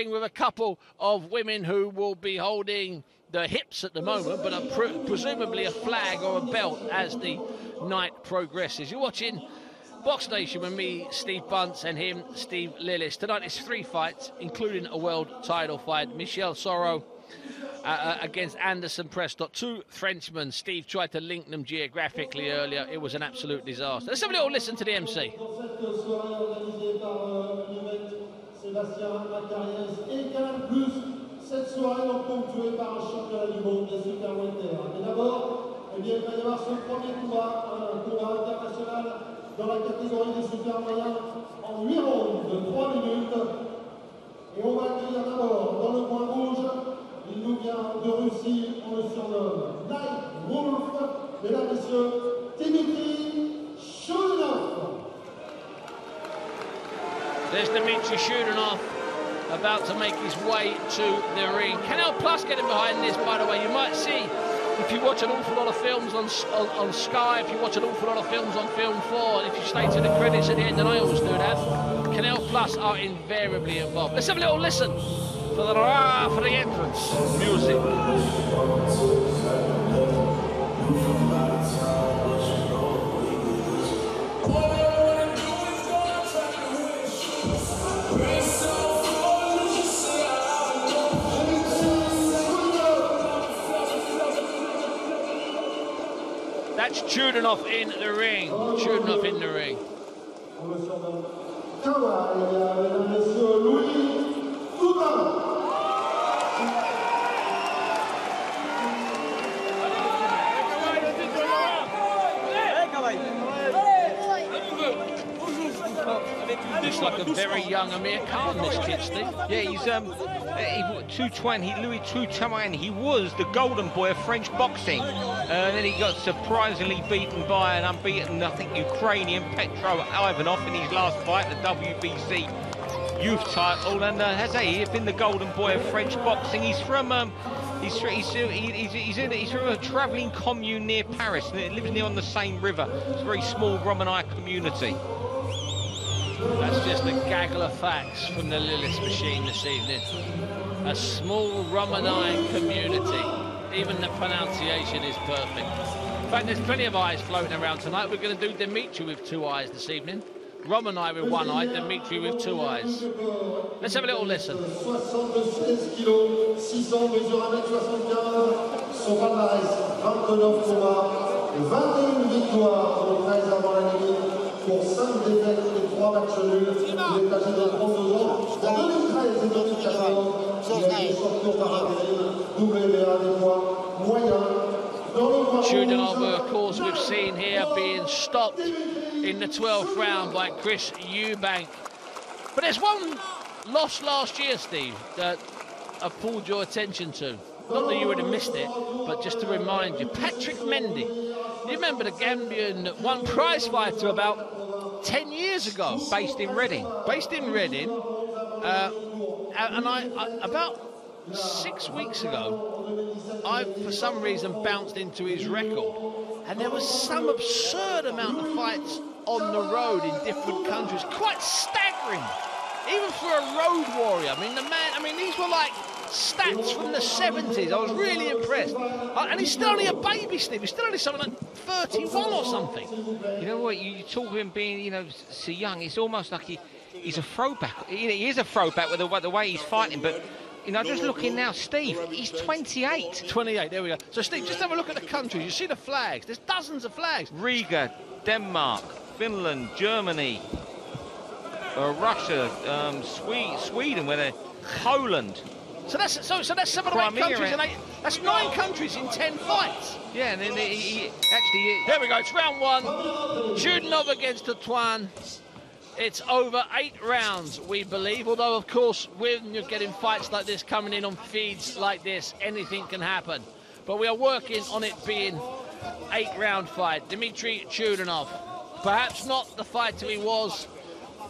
ring with a couple of women who will be holding the hips at the moment, but presumably a flag or a belt as the night progresses. You're watching Box Nation with me, Steve Bunce, and him, Steve Lillis. Tonight is 3 fights, including a world title fight. Michel Soro against Anderson Prescott. 2 Frenchmen. Steve tried to link them geographically earlier. It was an absolute disaster. Let's have a little listen to the MC. Cette soirée est ponctuée par un championnat du monde des super welter. Mais d'abord, il va y avoir ce premier combat, un combat international dans la catégorie des super moyens en 8 rounds de 3 minutes. Et on va accueillir d'abord dans le coin rouge, il nous vient de Russie, on le surnomme Night Wolf, mesdames et messieurs, Toutin Chudinov. There's Toutin Chudinov, about to make his way to the ring. Canal Plus getting behind this, by the way. You might see, if you watch an awful lot of films on Sky, if you watch an awful lot of films on Film 4, and if you stay to the credits at the end, and I always do that, Canal Plus are invariably involved. Let's have a little listen for the entrance music. That's Chudinov in the ring. Chudinov in the ring. Looks like a very young Amir Khan, this kid, Steve. Yeah, he's Louis Toutin. He was the golden boy of French boxing. And then he got surprisingly beaten by an unbeaten, I think, Ukrainian Petro Ivanov in his last fight, the WBC youth title. And as he's been the golden boy of French boxing. He's from he's from a travelling commune near Paris, and it lives near on the same river. It's a very small Romanai community. That's just a gaggle of facts from the Lillis machine this evening. A small Romanai community. Even the pronunciation is perfect. In fact, there's plenty of eyes floating around tonight. We're going to do Dimitri with 2 eyes this evening. Romanai with 1 eye, Dimitri with 2 eyes. Let's have a little listen. 76 kilos, 600 mesures 1m75, son palmarès 29 combats, 21 victoires, dont 13 avant la limite, pour 5 défaites et 3 matchs nuls. Il est âgé de 32 ans. En 2013 et 2014, il a été champion par intérim, WBA des poids moyens. Chudinov, of course, we've seen here being stopped in the 12th round by Chris Eubank. But there's one loss last year, Steve, that I've pulled your attention to. Not that you would have missed it, but just to remind you. Patrick Mendy. You remember the Gambian that won prize fighter about 10 years ago. Based in Reading. Based in Reading. And I about 6 weeks ago, I, for some reason, bounced into his record. And there was some absurd amount of fights on the road in different countries. Quite staggering. Even for a road warrior. I mean, the man, these were like stats from the 70s. I was really impressed. And he's still only a baby, Steve. He's still only something like 31 or something. You know what? You talk of him being, so young. It's almost like he's a throwback. He is a throwback with the way he's fighting, but just looking now, Steve, he's 28. 28, there we go. So, Steve, just have a look at the countries. You see the flags. There's dozens of flags. Riga, Denmark, Finland, Germany, Russia, Sweden, Poland. So that's 7 or 8 countries, and that's 9 countries in 10 fights. Yeah, and then Here we go, it's round 1. Chudinov against Toutin. It's over 8 rounds, we believe, although, of course, when you're getting fights like this coming in on feeds like this, anything can happen. But we are working on it being 8-round fight. Toutin Chudinov, perhaps not the fighter he was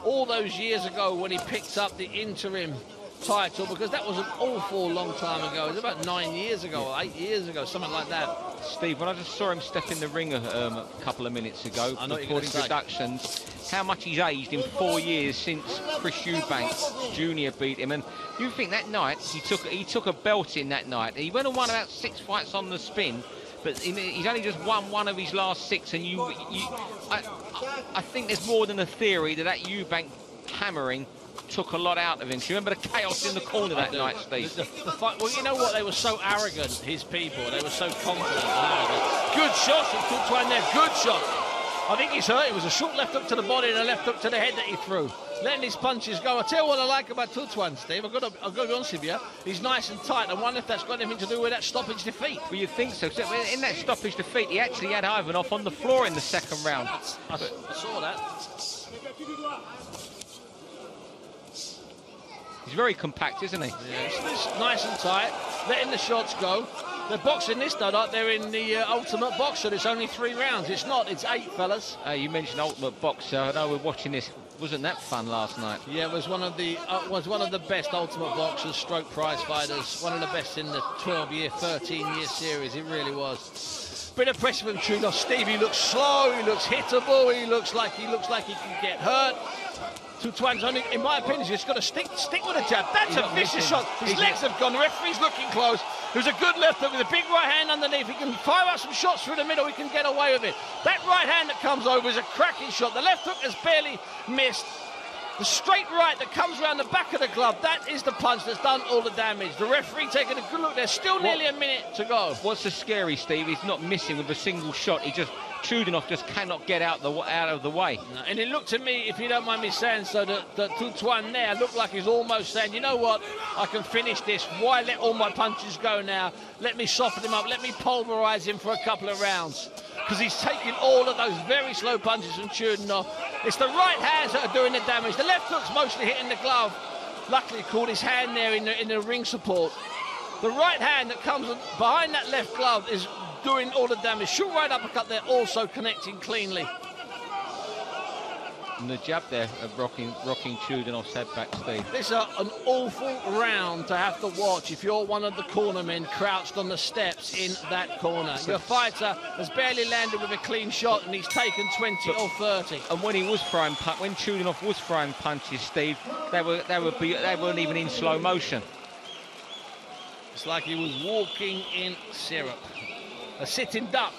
all those years ago when he picked up the interim title, because that was an awful long time ago. It was about 9 years ago or 8 years ago, something like that. Steve, when I just saw him step in the ring a couple of minutes ago before introductions, how much he's aged in 4 years since Chris Eubank Jr. beat him. And You think that night he took a belting that night. He went and won about 6 fights on the spin, but he's only just won one of his last 6. And I think there's more than a theory that Eubank hammering took a lot out of him. Do you remember the chaos in the corner that night, Steve? The fight, well, you know what? They were so arrogant, his people. They were so confident and arrogant. Good shots from Toutin there. Good shot. I think he's hurt. It was a short left hook to the body and a left hook to the head that he threw. Letting his punches go. I tell you what I like about Toutin, Steve. I've got to be honest with you. He's nice and tight. I wonder if that's got anything to do with that stoppage defeat. Well, you think so. So in that stoppage defeat, he actually had Ivanov on the floor in the second round. I saw that. He's very compact, isn't he? Yeah, it's nice and tight, letting the shots go. They're boxing this, though, like they're in the Ultimate Boxer. It's only 3 rounds. It's not. It's 8, fellas. You mentioned Ultimate Boxer. I know we're watching this. Wasn't that fun last night? Yeah, it was one of the best Ultimate Boxers, stroke prize fighters. One of the best in the 12-year, 13-year series. It really was. Bit of pressure from Chudinov. Stevie looks slow. He looks hittable. He looks like he can get hurt. Toutin's only, in my opinion, he's just got to stick with a jab. That's a vicious shot. His legs have gone. The referee's looking close. There's a good left hook with a big right hand underneath. He can fire out some shots through the middle. He can get away with it. That right hand that comes over is a cracking shot. The left hook has barely missed. The straight right that comes around the back of the glove, that is the punch that's done all the damage. The referee taking a good look. There's still nearly a minute to go. What's the scary, Steve? He's not missing with a single shot. Chudinov just cannot get out of the way. No, and it looked to me, if you don't mind me saying so, that Toutin there looked like he's almost saying, you know what, I can finish this. Why let all my punches go now? Let me soften him up. Let me pulverise him for a couple of rounds. Because he's taking all of those very slow punches from Chudinov. It's the right hands that are doing the damage. The left hook's mostly hitting the glove. Luckily, caught his hand there in the ring support. The right hand that comes behind that left glove is doing all the damage. Short right uppercut there, also connecting cleanly. And the jab there of rocking Chudinov's head back, Steve. This is an awful round to have to watch if you're one of the cornermen crouched on the steps in that corner. Your fighter has barely landed with a clean shot and he's taken 20 or 30. And when when Chudinov was throwing punches, Steve, they weren't even in slow motion. It's like he was walking in syrup. A sitting duck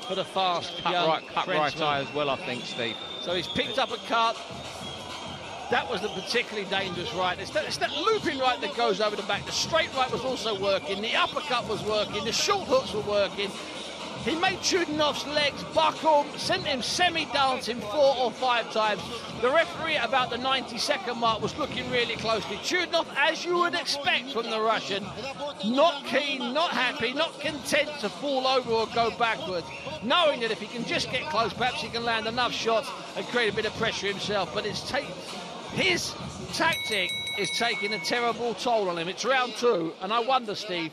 for the fast young cut right eye as well, I think, Steve. So he's picked up a cut. That was the particularly dangerous right. It's that looping right that goes over the back. The straight right was also working. The uppercut was working. The short hooks were working. He made Chudinov's legs buckle, sent him semi-dancing 4 or 5 times. The referee at about the 90-second mark was looking really closely. Chudinov, as you would expect from the Russian, not keen, not happy, not content to fall over or go backwards, knowing that if he can just get close, perhaps he can land enough shots and create a bit of pressure himself. But his tactic is taking a terrible toll on him. It's round 2, and I wonder, Steve,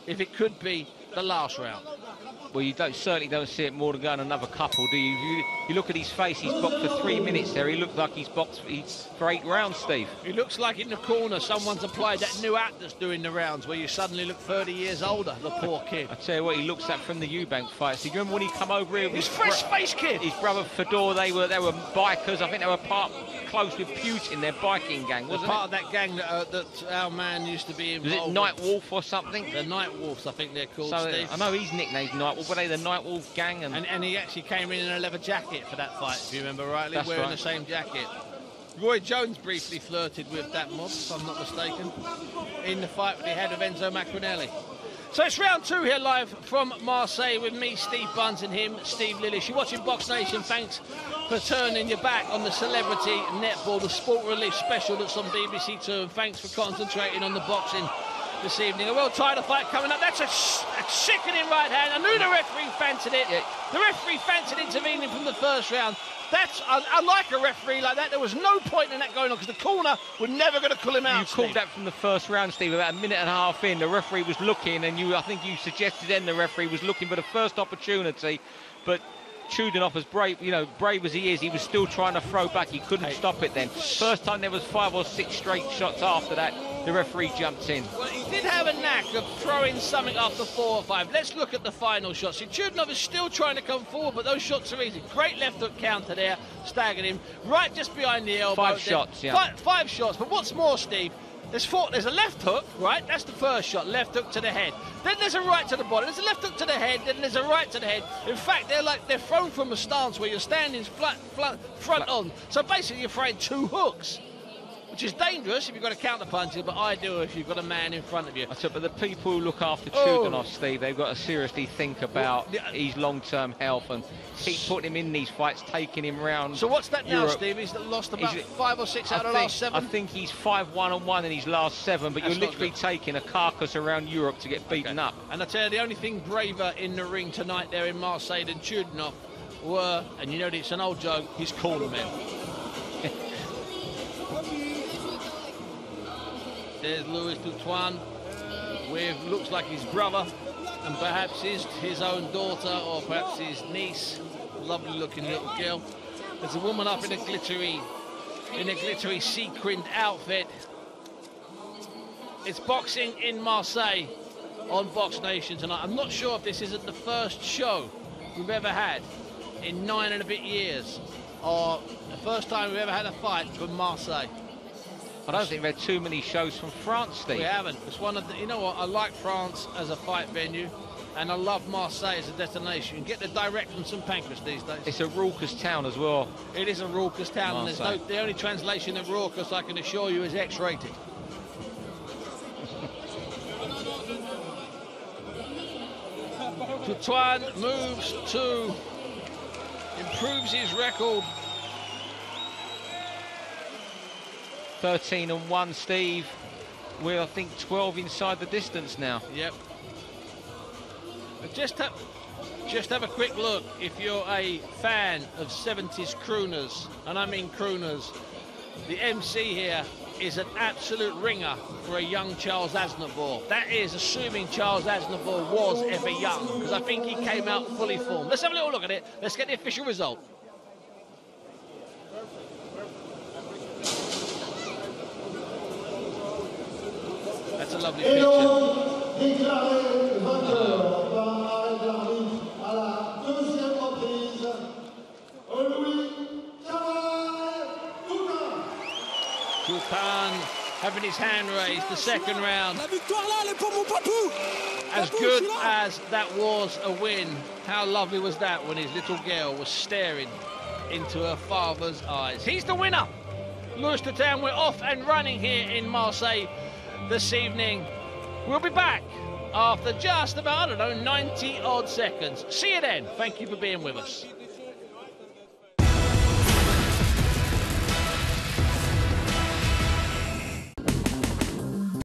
if it could be the last round. Well, you certainly don't see it more than going another couple, do you? You look at his face, he's boxed for 3 minutes there. He looks like he's boxed for 8 rounds, Steve. He looks like in the corner someone's applied that new app that's doing the rounds where you suddenly look 30 years older, the poor kid. I tell you what, he looks at from the Eubank fights. Do you remember when he come over here with his fresh-faced kid? His brother Fedor, they were bikers. I think they were close with Putin, their biking gang, wasn't it? Part of that gang that our man used to be involved. Was it Night Wolf or something? The Night Wolves, I think they're called, so, Steve. I know he's nicknamed Night Wolf, but they the Night Wolf gang. And he actually came in a leather jacket for that fight, if you remember rightly, That's wearing right. the same jacket. Roy Jones briefly flirted with that mob, if I'm not mistaken, in the fight that he had with Enzo Macronelli. So it's round 2 here live from Marseille with me, Steve Bunce, and him, Steve Lillish. You're watching Box Nation. Thanks for turning your back on the celebrity netball, the sport relief special that's on BBC 2, and thanks for concentrating on the boxing this evening. A well-titled fight coming up. That's a sickening right hand. I knew the referee fancied it. Yeah. The referee fancied intervening from the first round. I like a referee like that. There was no point in that going on because the corner were never going to pull him out. You called that from the first round, Steve. About a minute and a half in, the referee was looking, and I think you suggested then the referee was looking for the first opportunity, but Chudinov, as brave as he is, he was still trying to throw back. He couldn't stop it then. First time there was 5 or 6 straight shots after that, the referee jumped in. Well, he did have a knack of throwing something after 4 or 5. Let's look at the final shots. Chudinov is still trying to come forward, but those shots are easy. Great left hook counter there, staggered him. Right just behind the elbow. 5 shots, yeah. 5 shots, but what's more, Steve, There's a left hook, right? That's the first shot, left hook to the head. Then there's a right to the body. There's a left hook to the head. Then there's a right to the head. In fact, they're thrown from a stance where you're standing front on. So basically, you're throwing 2 hooks, which is dangerous if you've got a counter puncher, but ideal if you've got a man in front of you. But the people who look after Chudinov, Steve, they've got to seriously think about his long-term health and keep putting him in these fights, taking him round. So what's that now, Europe. Steve? He's lost about 5 or 6 out of the last 7? I think he's 5-1-1 in his last 7, but you're literally taking a carcass around Europe to get beaten up. And I tell you, the only thing braver in the ring tonight there in Marseille than Chudinov were, and you know it's an old joke, his cornermen. There's Louis Toutin with, looks like his brother, and perhaps his own daughter, or perhaps his niece. Lovely looking little girl. There's a woman up in a glittery sequined outfit. It's boxing in Marseille on Box Nation tonight. I'm not sure if this isn't the first show we've ever had in 9 and a bit years, or the first time we've ever had a fight from Marseille. I don't think we've had too many shows from France, Steve. We haven't. It's one of the, you know what, I like France as a fight venue, and I love Marseille as a destination. You can get the direct from St Pancras these days. It's a raucous town as well. It is a raucous town, Marseille. and the only translation of raucous, I can assure you, is X-rated. Toutin moves to, improves his record. 13-1, Steve. We're, I think, 12 inside the distance now. Yep. But just have a quick look if you're a fan of 70s crooners, and I mean crooners. The MC here is an absolute ringer for a young Charles Aznavour. That is assuming Charles Aznavour was ever young, because I think he came out fully formed. Let's have a little look at it. Let's get the official result. That's a lovely picture. Toutin having his hand raised, the second round. As good as that was a win, how lovely was that when his little girl was staring into her father's eyes. He's the winner. Louis Toutin, we're off and running here in Marseille this evening. We'll be back after just about, I don't know, 90 odd seconds. See you then. Thank you for being with us.